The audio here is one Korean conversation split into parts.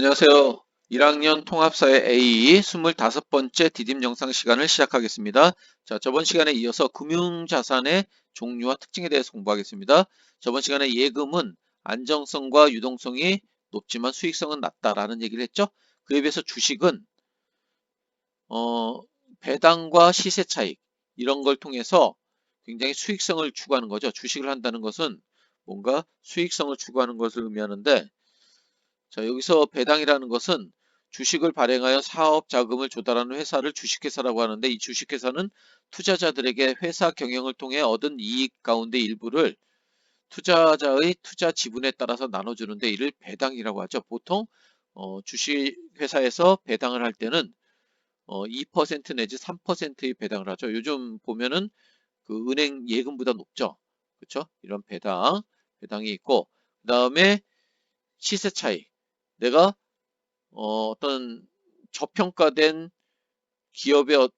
안녕하세요. 1학년 통합사회 A 25번째 디딤 영상 시간을 시작하겠습니다. 자, 저번 시간에 이어서 금융자산의 종류와 특징에 대해서 공부하겠습니다. 저번 시간에 예금은 안정성과 유동성이 높지만 수익성은 낮다라는 얘기를 했죠. 그에 비해서 주식은 어, 배당과 시세 차익 이런 걸 통해서 굉장히 수익성을 추구하는 거죠. 주식을 한다는 것은 뭔가 수익성을 추구하는 것을 의미하는데, 자, 여기서 배당이라는 것은 주식을 발행하여 사업 자금을 조달하는 회사를 주식회사라고 하는데, 이 주식회사는 투자자들에게 회사 경영을 통해 얻은 이익 가운데 일부를 투자자의 투자 지분에 따라서 나눠주는데 이를 배당이라고 하죠. 보통 주식회사에서 배당을 할 때는 2% 내지 3%의 배당을 하죠. 요즘 보면은 그 은행 예금보다 높죠. 그렇죠? 이런 배당이 있고, 그 다음에 시세 차익. 내가 어떤 저평가된 기업의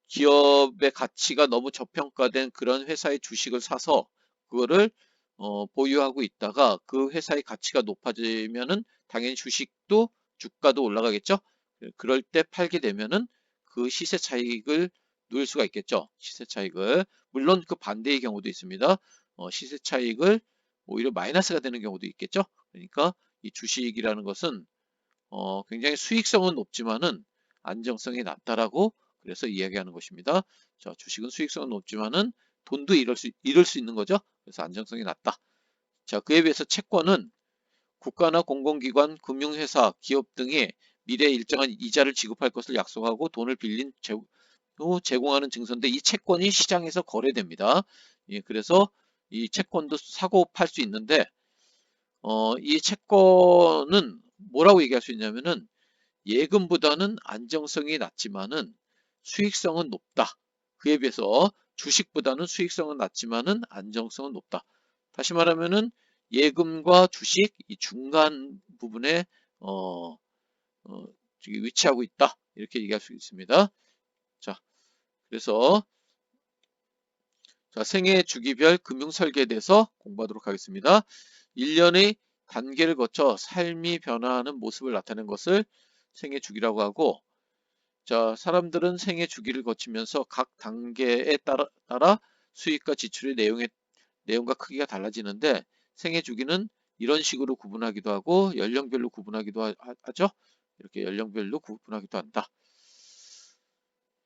기업의 가치가 너무 저평가된 그런 회사의 주식을 사서 그거를 보유하고 있다가 그 회사의 가치가 높아지면은 당연히 주식도 주가도 올라가겠죠. 그럴 때 팔게 되면은 그 시세 차익을 누릴 수가 있겠죠. 시세 차익을. 물론 그 반대의 경우도 있습니다. 시세 차익을 오히려 마이너스가 되는 경우도 있겠죠. 그러니까 이 주식이라는 것은 굉장히 수익성은 높지만은 안정성이 낮다라고 그래서 이야기하는 것입니다. 자, 주식은 수익성은 높지만은 돈도 잃을 수 있는 거죠. 그래서 안정성이 낮다. 자, 그에 비해서 채권은 국가나 공공기관, 금융회사, 기업 등이 미래에 일정한 이자를 지급할 것을 약속하고 돈을 빌린 제공하는 증서인데, 이 채권이 시장에서 거래됩니다. 예, 그래서 이 채권도 사고 팔 수 있는데, 이 채권은 뭐라고 얘기할 수 있냐면은 예금보다는 안정성이 낮지만은 수익성은 높다. 그에 비해서 주식보다는 수익성은 낮지만은 안정성은 높다. 다시 말하면은 예금과 주식 이 중간 부분에 어, 위치하고 있다. 이렇게 얘기할 수 있습니다. 자, 그래서 자, 생애 주기별 금융 설계에 대해서 공부하도록 하겠습니다. 1년의 단계를 거쳐 삶이 변화하는 모습을 나타내는 것을 생애 주기라고 하고, 자, 사람들은 생애 주기를 거치면서 각 단계에 따라 수익과 지출의 내용과 크기가 달라지는데, 생애 주기는 이런 식으로 구분하기도 하고 연령별로 구분하기도 하죠. 이렇게 연령별로 구분하기도 한다.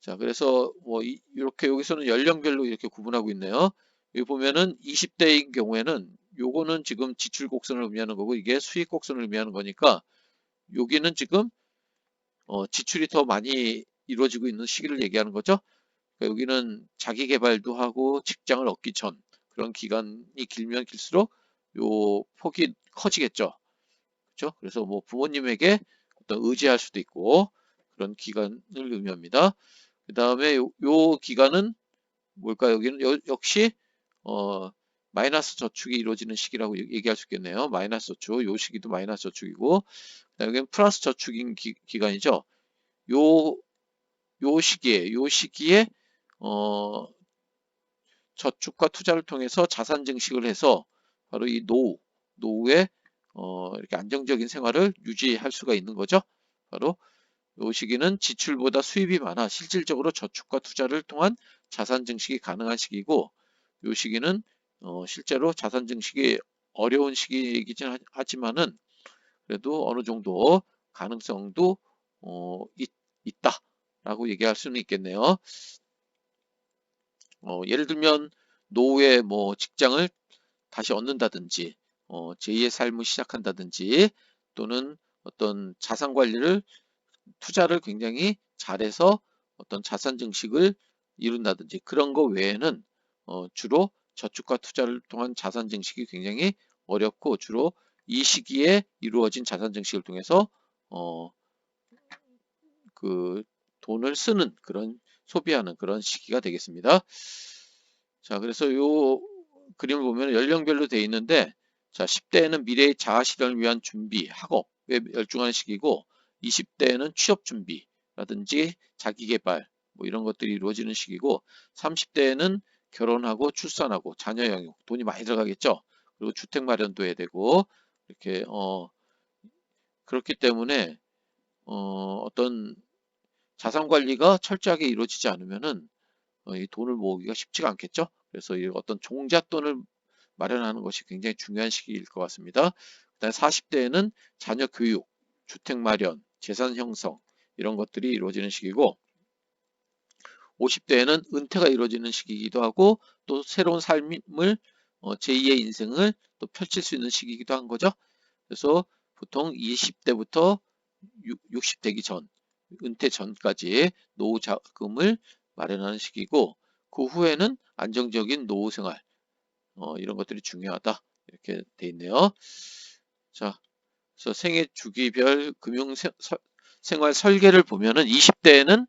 자, 그래서 뭐 이렇게 여기서는 연령별로 이렇게 구분하고 있네요. 여기 보면은 20대인 경우에는 요거는 지금 지출 곡선을 의미하는 거고 이게 수익 곡선을 의미하는 거니까, 여기는 지금 지출이 더 많이 이루어지고 있는 시기를 얘기하는 거죠. 그러니까 여기는 자기 개발도 하고 직장을 얻기 전, 그런 기간이 길면 길수록 요 폭이 커지겠죠. 그렇죠? 그래서 뭐 부모님에게 어떤 의지할 수도 있고 그런 기간을 의미합니다. 그 다음에 요 기간은 뭘까요? 여기는 역시 어, 마이너스 저축이 이루어지는 시기라고 얘기할 수 있겠네요. 마이너스 저축, 요 시기도 마이너스 저축이고, 그다음에 여기는 플러스 저축인 기간이죠. 요, 요 시기에 어, 저축과 투자를 통해서 자산 증식을 해서 바로 이 노후에 이렇게 안정적인 생활을 유지할 수가 있는 거죠. 바로 이 시기는 지출보다 수입이 많아 실질적으로 저축과 투자를 통한 자산 증식이 가능한 시기고, 이 시기는 실제로 자산 증식이 어려운 시기이긴 하지만은 그래도 어느 정도 가능성도 있다라고 얘기할 수는 있겠네요. 예를 들면 노후에 뭐 직장을 다시 얻는다든지, 제2의 삶을 시작한다든지, 또는 어떤 자산 관리를 투자를 굉장히 잘해서 어떤 자산 증식을 이룬다든지, 그런 거 외에는 주로 저축과 투자를 통한 자산 증식이 굉장히 어렵고, 주로 이 시기에 이루어진 자산 증식을 통해서 어, 그 돈을 쓰는 그런 소비하는 그런 시기가 되겠습니다. 자, 그래서 요 그림을 보면 연령별로 되어 있는데, 자, 10대에는 미래의 자아 실현을 위한 준비, 학업에 열중하는 시기고, 20대에는 취업 준비라든지 자기 개발 뭐 이런 것들이 이루어지는 시기고, 30대에는 결혼하고 출산하고 자녀 양육, 돈이 많이 들어가겠죠. 그리고 주택 마련도 해야 되고, 이렇게 그렇기 때문에 어떤 자산 관리가 철저하게 이루어지지 않으면은 이 돈을 모으기가 쉽지가 않겠죠. 그래서 이 어떤 종잣돈을 마련하는 것이 굉장히 중요한 시기일 것 같습니다. 그다음에 40대에는 자녀 교육, 주택 마련, 재산 형성 이런 것들이 이루어지는 시기고 50대에는 은퇴가 이루어지는 시기이기도 하고 또 새로운 삶을 제2의 인생을 또 펼칠 수 있는 시기이기도 한 거죠. 그래서 보통 20대부터 60대기 전, 은퇴 전까지 노후 자금을 마련하는 시기고 그 후에는 안정적인 노후 생활 이런 것들이 중요하다 이렇게 돼 있네요. 자, 그래서 생애 주기별 금융 생활 설계를 보면은 20대에는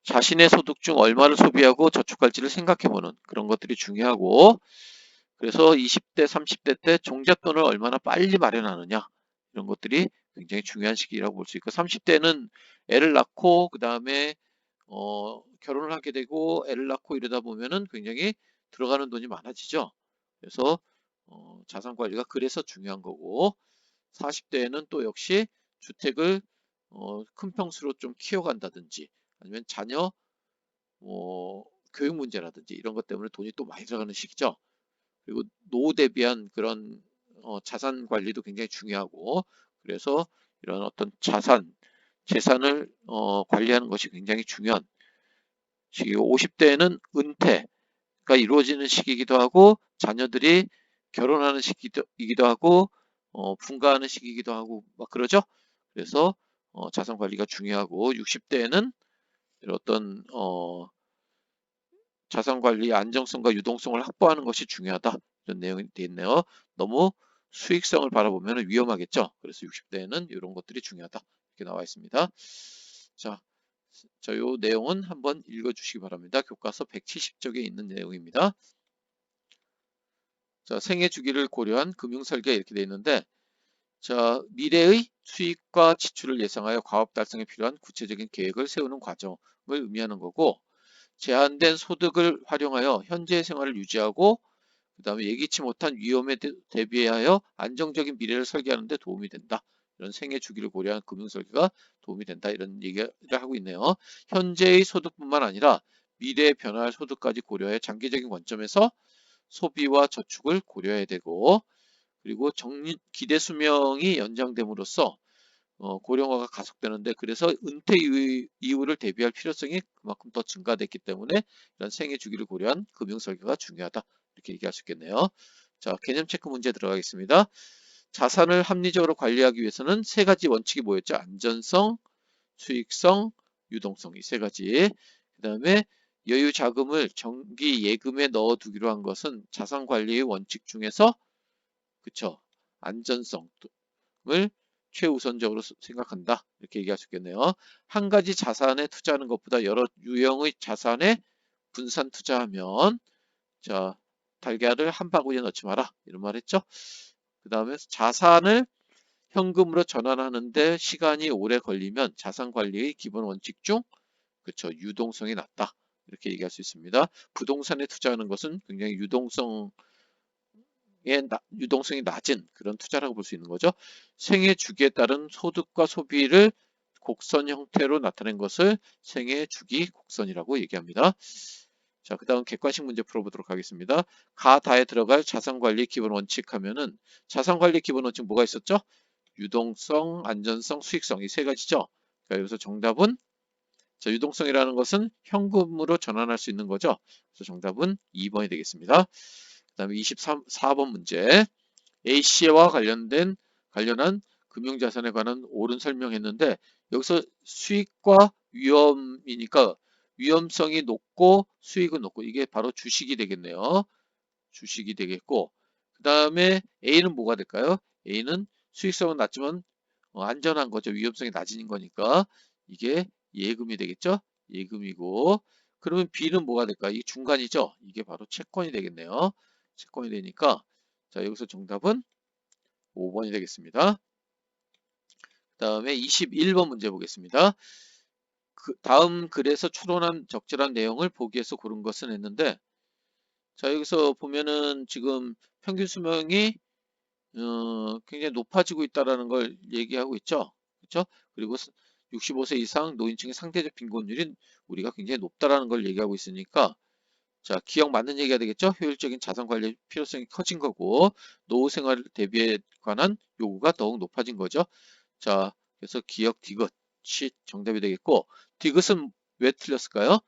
자신의 소득 중 얼마를 소비하고 저축할지를 생각해보는 그런 것들이 중요하고 그래서 20대, 30대 때 종잣돈을 얼마나 빨리 마련하느냐 이런 것들이 굉장히 중요한 시기라고 볼 수 있고 30대는 애를 낳고 그 다음에 결혼을 하게 되고 애를 낳고 이러다 보면은 굉장히 들어가는 돈이 많아지죠. 그래서 자산 관리가 그래서 중요한 거고 40대에는 또 역시 주택을 큰 평수로 좀 키워간다든지 아니면 자녀 교육 문제라든지 이런 것 때문에 돈이 또 많이 들어가는 시기죠. 그리고 노후 대비한 그런 자산 관리도 굉장히 중요하고 그래서 이런 어떤 재산을 관리하는 것이 굉장히 중요한 시기고 50대에는 은퇴가 이루어지는 시기이기도 하고 자녀들이 결혼하는 시기이기도 하고 분가하는 시기이기도 하고 막 그러죠. 그래서 자산 관리가 중요하고 60대에는 이런 어떤 자산 관리 안정성과 유동성을 확보하는 것이 중요하다. 이런 내용이 되어 있네요. 너무 수익성을 바라보면 위험하겠죠. 그래서 60대에는 이런 것들이 중요하다. 이렇게 나와 있습니다. 자, 요 내용은 한번 읽어주시기 바랍니다. 교과서 170쪽에 있는 내용입니다. 자, 생애 주기를 고려한 금융 설계 이렇게 되어 있는데 자, 미래의 수익과 지출을 예상하여 과업 달성에 필요한 구체적인 계획을 세우는 과정을 의미하는 거고 제한된 소득을 활용하여 현재의 생활을 유지하고 그 다음에 예기치 못한 위험에 대비하여 안정적인 미래를 설계하는 데 도움이 된다. 이런 생애 주기를 고려한 금융 설계가 도움이 된다. 이런 얘기를 하고 있네요. 현재의 소득뿐만 아니라 미래에 변화할 소득까지 고려해 장기적인 관점에서 소비와 저축을 고려해야 되고 그리고 기대 수명이 연장됨으로써 고령화가 가속되는데 그래서 은퇴 이후를 대비할 필요성이 그만큼 더 증가됐기 때문에 이런 생애 주기를 고려한 금융 설계가 중요하다. 이렇게 얘기할 수 있겠네요. 자, 개념 체크 문제 들어가겠습니다. 자산을 합리적으로 관리하기 위해서는 세 가지 원칙이 뭐였죠? 안전성, 수익성, 유동성 이 세 가지. 그 다음에 여유 자금을 정기 예금에 넣어두기로 한 것은 자산 관리의 원칙 중에서 그쵸? 안전성을 최우선적으로 생각한다. 이렇게 얘기할 수 있겠네요. 한 가지 자산에 투자하는 것보다 여러 유형의 자산에 분산 투자하면 자 달걀을 한 바구니에 넣지 마라. 이런 말 했죠. 그 다음에 자산을 현금으로 전환하는데 시간이 오래 걸리면 자산 관리의 기본 원칙 중 그쵸 유동성이 낮다. 이렇게 얘기할 수 있습니다. 부동산에 투자하는 것은 굉장히 유동성이 낮은 그런 투자라고 볼 수 있는 거죠. 생애 주기에 따른 소득과 소비를 곡선 형태로 나타낸 것을 생애 주기 곡선이라고 얘기합니다. 자, 그 다음 객관식 문제 풀어보도록 하겠습니다. 가다에 들어갈 자산관리 기본 원칙 하면은 자산관리 기본 원칙 뭐가 있었죠? 유동성, 안전성, 수익성 이 세 가지죠. 그러니까 여기서 정답은 자, 유동성이라는 것은 현금으로 전환할 수 있는 거죠. 그래서 정답은 2번이 되겠습니다. 그 다음에 24번 문제. A씨와 관련한 금융자산에 관한 옳은 설명했는데 여기서 수익과 위험이니까 위험성이 높고 수익은 높고 이게 바로 주식이 되겠네요. 주식이 되겠고 그 다음에 A는 뭐가 될까요? A는 수익성은 낮지만 안전한 거죠. 위험성이 낮은 거니까 이게 예금이 되겠죠. 예금이고 그러면 B는 뭐가 될까? 이게 중간이죠. 이게 바로 채권이 되겠네요. 채권이 되니까 자 여기서 정답은 5번이 되겠습니다. 그 다음에 21번 문제 보겠습니다. 그 다음 글에서 추론한 적절한 내용을 보기에서 고른 것은 했는데 자 여기서 보면은 지금 평균 수명이 굉장히 높아지고 있다라는 걸 얘기하고 있죠. 그렇죠? 그리고 65세 이상 노인층의 상대적 빈곤율이 우리가 굉장히 높다라는 걸 얘기하고 있으니까 자, 기억 맞는 얘기가 되겠죠? 효율적인 자산 관리 필요성이 커진 거고 노후 생활 대비에 관한 요구가 더욱 높아진 거죠. 자, 그래서 기억 디귿이 정답이 되겠고 디귿은 왜 틀렸을까요?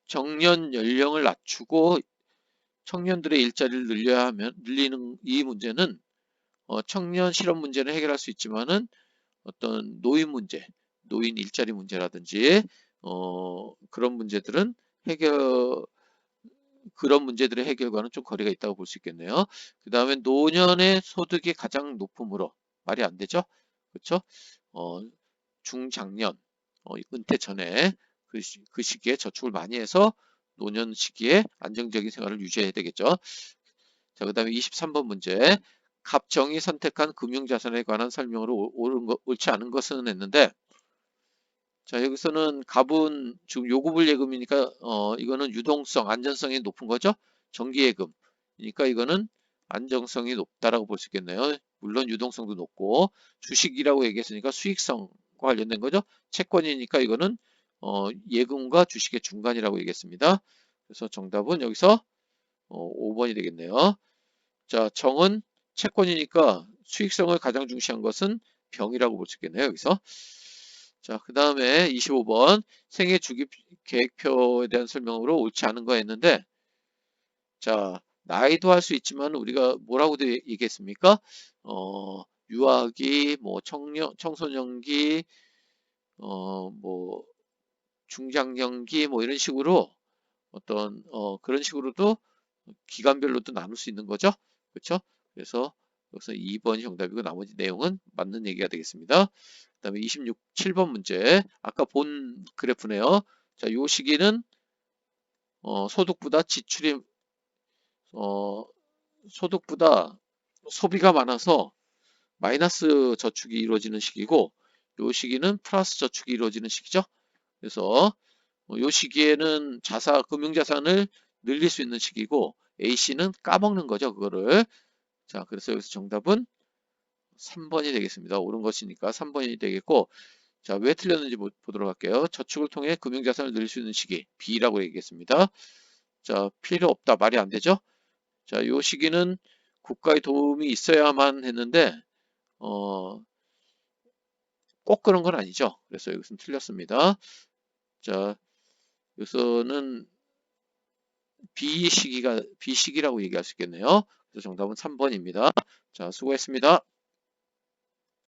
정년 연령을 낮추고 청년들의 일자리를 늘리는 이 문제는 청년 실업 문제는 해결할 수 있지만은 어떤 노인 문제, 노인 일자리 문제라든지 그런 문제들은 해결 그런 문제들의 해결과는 좀 거리가 있다고 볼 수 있겠네요. 그 다음에 노년의 소득이 가장 높음으로 말이 안 되죠. 그렇죠? 어, 중장년, 은퇴 전에 그 시기에 저축을 많이 해서 노년 시기에 안정적인 생활을 유지해야 되겠죠. 자, 그 다음에 23번 문제. 갑정이 선택한 금융자산에 관한 설명으로 옳지 않은 것은 했는데, 자, 여기서는 갑은 지금 요구불 예금이니까, 이거는 유동성, 안전성이 높은 거죠? 정기예금. 그러니까 이거는 안정성이 높다라고 볼 수 있겠네요. 물론 유동성도 높고, 주식이라고 얘기했으니까 수익성과 관련된 거죠? 채권이니까 이거는, 예금과 주식의 중간이라고 얘기했습니다. 그래서 정답은 여기서 5번이 되겠네요. 자, 정은 채권이니까 수익성을 가장 중시한 것은 병이라고 볼 수 있겠네요. 여기서. 자, 그 다음에 25번 생애 주기 계획표에 대한 설명으로 옳지 않은 거 했는데 자, 나이도 할 수 있지만 우리가 뭐라고 얘기했습니까? 유아기, 뭐 청소년기, 뭐 중장년기 뭐 이런 식으로 어떤 그런 식으로도 기간별로도 나눌 수 있는 거죠. 그렇죠? 그래서 여기서 2번이 정답이고 나머지 내용은 맞는 얘기가 되겠습니다. 그다음에 7번 문제. 아까 본 그래프네요. 자, 요 시기는 소득보다 지출이 어, 소득보다 소비가 많아서 마이너스 저축이 이루어지는 시기고 요 시기는 플러스 저축이 이루어지는 시기죠. 그래서 요 시기에는 금융자산을 늘릴 수 있는 시기고 A씨는 까먹는 거죠, 그거를. 자, 그래서 여기서 정답은 3번이 되겠습니다. 옳은 것이니까 3번이 되겠고, 자, 왜 틀렸는지 보도록 할게요. 저축을 통해 금융자산을 늘릴 수 있는 시기, B라고 얘기했습니다. 자, 필요 없다. 말이 안 되죠? 자, 요 시기는 국가의 도움이 있어야만 했는데, 어, 꼭 그런 건 아니죠. 그래서 여기서는 틀렸습니다. 자, 여기서는 B시기라고 얘기할 수 있겠네요. 그래서 정답은 3번입니다. 자, 수고했습니다.